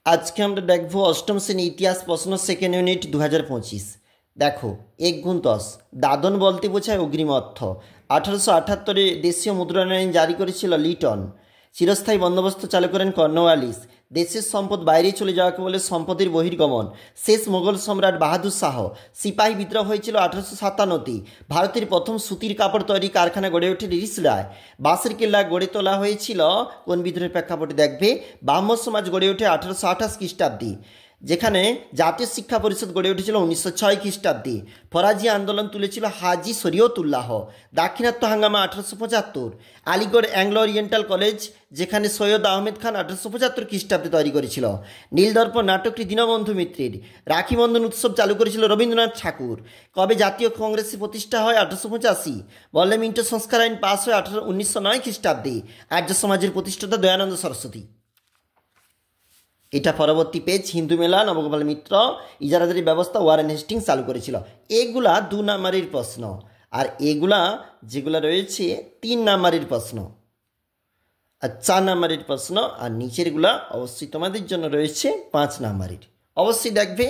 আজকে আমরা দেখবো অষ্টম শ্রেণী ইতিহাস প্রশ্ন সেকেন্ড ইউনিট 2025। দেখো 1 × 10 দাদন বলতে বোঝায় অগ্রিম অর্থ। 1878-এ দেশীয় মুদ্রণ আইন জারি করেছিল লিটন। চিরস্থায়ী বন্দোবস্ত চালু করেন কর্নওয়ালিস। দেশের সম্পদ বাইরে চলে যাওয়াকে বলে সম্পদের বহির্গমন। শেষ মোগল সম্রাট বাহাদুর শাহ। সিপাহী বিদ্রোহ হয়েছিল 1857-তে। ভারতের প্রথম সুতির কাপড় তৈরি কারখানা গড়ে ওঠে রিসরায়। বাঁশের কেল্লা গড়ে তোলা হয়েছিল কোন বিদ্রোহের প্রেক্ষাপটে দেখবে? ব্রাহ্ম সমাজ গড়ে ওঠে 1828 খ্রিস্টাব্দে, যেখানে জাতীয় শিক্ষা পরিষদ গড়ে উঠেছিল 1906 খ্রিস্টাব্দে। ফরাজি আন্দোলন তুলেছিল হাজি শরীয়তুল্লাহ। দাক্ষিণাত্য হাঙ্গামা 1875। আলিগড় অ্যাংলো ওরিয়েন্টাল কলেজ, যেখানে সৈয়দ আহমেদ খান 1875 খ্রিস্টাব্দে তৈরি করেছিল। নীলদর্পণ নাটকটি দীনবন্ধু মিত্রের। রাখি বন্ধন উৎসব চালু করেছিল রবীন্দ্রনাথ ঠাকুর। কবে জাতীয় কংগ্রেসের প্রতিষ্ঠা হয়? 1885। বল্লে মিন্টো সংস্কার আইন পাস হয় 1909 খ্রিস্টাব্দে। আর্য সমাজের প্রতিষ্ঠাতা দয়ানন্দ সরস্বতী। এটা পরবর্তী পেজ। হিন্দু মেলা, নবগোপাল মিত্র, ইজারাদারি ব্যবস্থা ওয়ারেন হেস্টিংস চালু করেছিল। এগুলা 2 নাম্বারের প্রশ্ন, আর এগুলা যেগুলো রয়েছে 3 নাম্বারের প্রশ্ন আর 4 নাম্বারের প্রশ্ন, আর নিচেরগুলা অবশ্যই তোমাদের জন্য রয়েছে 5 নাম্বারের। অবশ্যই দেখবে।